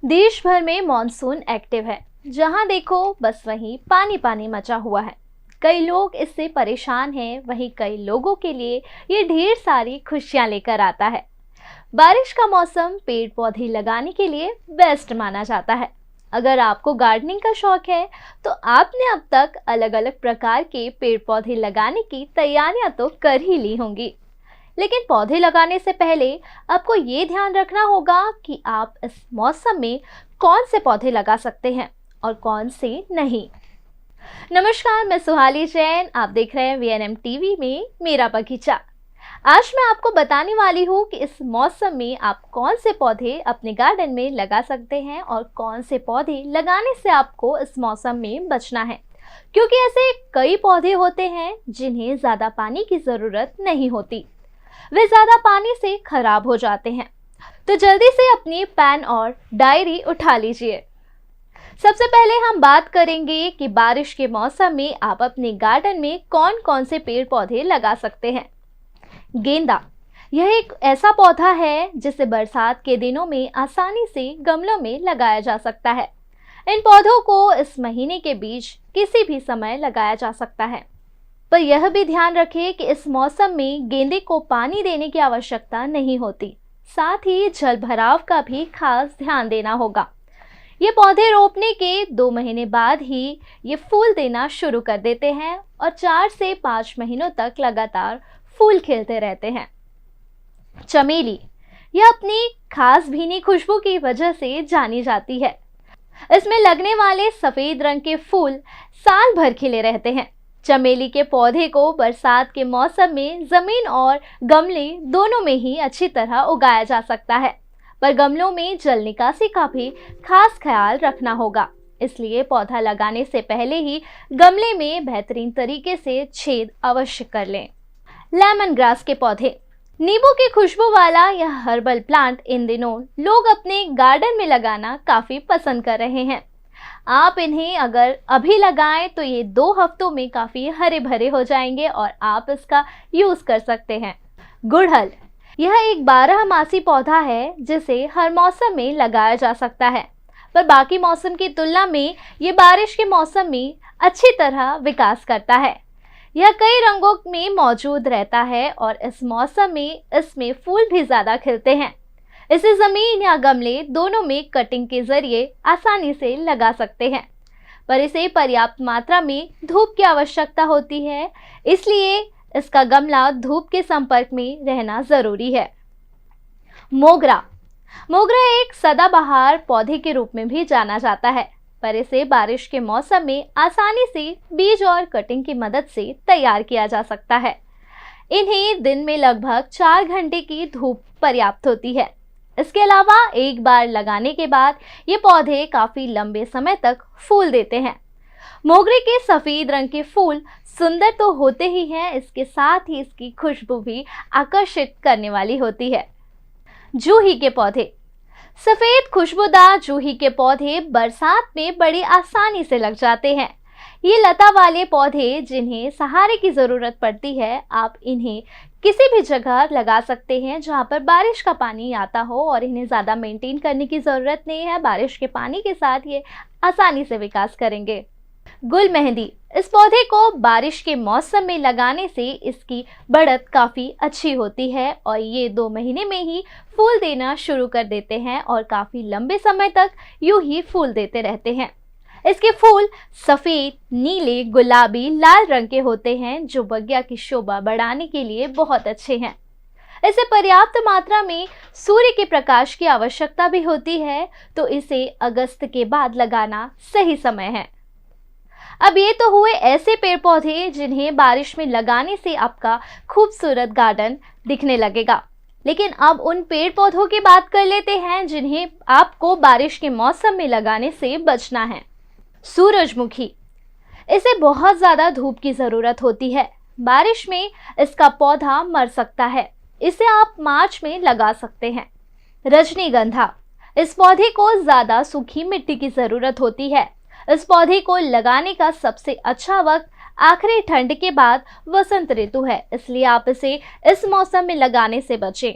देश भर में मॉनसून एक्टिव है। जहां देखो बस वहीं पानी पानी मचा हुआ है। कई लोग इससे परेशान हैं, वहीं कई लोगों के लिए ये ढेर सारी खुशियां लेकर आता है। बारिश का मौसम पेड़ पौधे लगाने के लिए बेस्ट माना जाता है। अगर आपको गार्डनिंग का शौक है तो आपने अब तक अलग अलग प्रकार के पेड़ पौधे लगाने की तैयारियां तो कर ही ली होंगी। लेकिन पौधे लगाने से पहले आपको ये ध्यान रखना होगा कि आप इस मौसम में कौन से पौधे लगा सकते हैं और कौन से नहीं। नमस्कार, मैं सुहाली जैन, आप देख रहे हैं वीएनएम टीवी में मेरा बगीचा। आज मैं आपको बताने वाली हूँ कि इस मौसम में आप कौन से पौधे अपने गार्डन में लगा सकते हैं और कौन से पौधे लगाने से आपको इस मौसम में बचना है, क्योंकि ऐसे कई पौधे होते हैं जिन्हें ज़्यादा पानी की ज़रूरत नहीं होती। वे ज़्यादा पानी से खराब हो जाते हैं। तो जल्दी से अपनी पेन और डायरी उठा लीजिए। सबसे पहले हम बात करेंगे कि बारिश के मौसम में आप अपने गार्डन में कौन कौन से पेड़ पौधे लगा सकते हैं। गेंदा, यह एक ऐसा पौधा है जिसे बरसात के दिनों में आसानी से गमलों में लगाया जा सकता है। इन पौधों को इस महीने के बीच किसी भी समय लगाया जा सकता है, पर यह भी ध्यान रखें कि इस मौसम में गेंदे को पानी देने की आवश्यकता नहीं होती। साथ ही जल भराव का भी खास ध्यान देना होगा। ये पौधे रोपने के 2 महीने बाद ही ये फूल देना शुरू कर देते हैं और 4 से 5 महीनों तक लगातार फूल खिलते रहते हैं। चमेली, यह अपनी खास भीनी खुशबू की वजह से जानी जाती है। इसमें लगने वाले सफेद रंग के फूल साल भर खिले रहते हैं। चमेली के पौधे को बरसात के मौसम में जमीन और गमले दोनों में ही अच्छी तरह उगाया जा सकता है, पर गमलों में जल निकासी का भी खास ख्याल रखना होगा। इसलिए पौधा लगाने से पहले ही गमले में बेहतरीन तरीके से छेद अवश्य कर लें। लेमन ग्रास के पौधे, नींबू की खुशबू वाला यह हर्बल प्लांट इन दिनों लोग अपने गार्डन में लगाना काफी पसंद कर रहे हैं। आप इन्हें अगर अभी लगाएं तो ये 2 हफ्तों में काफी हरे भरे हो जाएंगे और आप इसका यूज कर सकते हैं। गुड़हल, यह एक 12मासी पौधा है जिसे हर मौसम में लगाया जा सकता है, पर बाकी मौसम की तुलना में ये बारिश के मौसम में अच्छी तरह विकास करता है। यह कई रंगों में मौजूद रहता है और इस मौसम में इसमें फूल भी ज्यादा खिलते हैं। इसे जमीन या गमले दोनों में कटिंग के जरिए आसानी से लगा सकते हैं, पर इसे पर्याप्त मात्रा में धूप की आवश्यकता होती है, इसलिए इसका गमला धूप के संपर्क में रहना जरूरी है। मोगरा, मोगरा एक सदाबहार पौधे के रूप में भी जाना जाता है, पर इसे बारिश के मौसम में आसानी से बीज और कटिंग की मदद से तैयार किया जा सकता है। इन्हें दिन में लगभग 4 घंटे की धूप पर्याप्त होती है। इसके अलावा एक बार लगाने के बाद ये पौधे काफी लंबे समय तक फूल देते हैं। मोगरे के सफेद रंग के फूल सुंदर तो होते ही हैं, इसके साथ ही इसकी खुशबू भी आकर्षित करने वाली होती है। जूही के पौधे, सफेद खुशबूदार जूही के पौधे बरसात में बड़ी आसानी से लग जाते हैं। ये लता वाले पौधे जिन्हें सहारे की जरूरत पड़ती है, आप इन्हें किसी भी जगह लगा सकते हैं जहां पर बारिश का पानी आता हो और इन्हें ज़्यादा मेंटेन करने की ज़रूरत नहीं है। बारिश के पानी के साथ ये आसानी से विकास करेंगे। गुल मेहंदी, इस पौधे को बारिश के मौसम में लगाने से इसकी बढ़त काफ़ी अच्छी होती है और ये 2 महीने में ही फूल देना शुरू कर देते हैं और काफ़ी लंबे समय तक यूं ही फूल देते रहते हैं। इसके फूल सफ़ेद, नीले, गुलाबी, लाल रंग के होते हैं, जो बगिया की शोभा बढ़ाने के लिए बहुत अच्छे हैं। इसे पर्याप्त मात्रा में सूर्य के प्रकाश की आवश्यकता भी होती है, तो इसे अगस्त के बाद लगाना सही समय है। अब ये तो हुए ऐसे पेड़ पौधे जिन्हें बारिश में लगाने से आपका खूबसूरत गार्डन दिखने लगेगा, लेकिन अब उन पेड़ पौधों की बात कर लेते हैं जिन्हें आपको बारिश के मौसम में लगाने से बचना है। सूरजमुखी, इसे बहुत ज़्यादा धूप की ज़रूरत होती है। बारिश में इसका पौधा मर सकता है, इसे आप मार्च में लगा सकते हैं। रजनीगंधा, इस पौधे को ज़्यादा सूखी मिट्टी की ज़रूरत होती है। इस पौधे को लगाने का सबसे अच्छा वक्त आखिरी ठंड के बाद वसंत ऋतु है, इसलिए आप इसे इस मौसम में लगाने से बचें।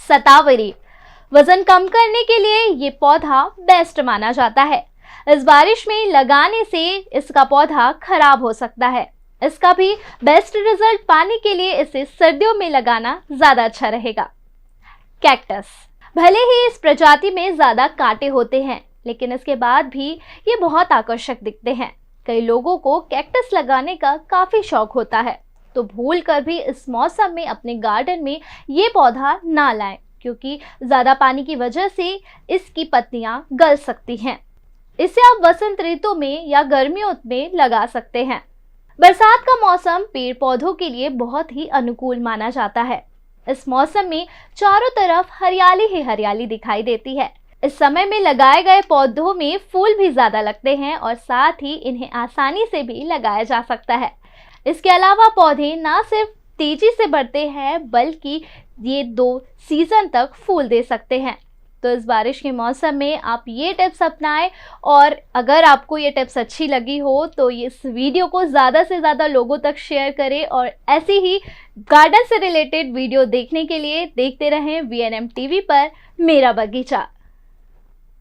सतावरी, वजन कम करने के लिए ये पौधा बेस्ट माना जाता है। इस बारिश में लगाने से इसका पौधा खराब हो सकता है। इसका भी बेस्ट रिजल्ट पाने के लिए इसे सर्दियों में लगाना ज्यादा अच्छा रहेगा। कैक्टस, भले ही इस प्रजाति में ज्यादा कांटे होते हैं, लेकिन इसके बाद भी ये बहुत आकर्षक दिखते हैं। कई लोगों को कैक्टस लगाने का काफी शौक होता है, तो भूल कर भी इस मौसम में अपने गार्डन में ये पौधा ना लाएं, क्योंकि ज्यादा पानी की वजह से इसकी पत्तियां गल सकती हैं। इसे आप वसंत ऋतु में या गर्मियों में लगा सकते हैं। बरसात का मौसम पेड़ पौधों के लिए बहुत ही अनुकूल माना जाता है। इस मौसम में चारों तरफ हरियाली ही हरियाली दिखाई देती है। इस समय में लगाए गए पौधों में फूल भी ज्यादा लगते हैं और साथ ही इन्हें आसानी से भी लगाया जा सकता है। इसके अलावा पौधे ना सिर्फ तेजी से बढ़ते हैं, बल्कि ये 2 सीजन तक फूल दे सकते हैं। तो इस बारिश के मौसम में आप ये टिप्स अपनाएं, और अगर आपको ये टिप्स अच्छी लगी हो तो इस वीडियो को ज़्यादा से ज़्यादा लोगों तक शेयर करें, और ऐसी ही गार्डन से रिलेटेड वीडियो देखने के लिए देखते रहें VNM TV पर मेरा बगीचा।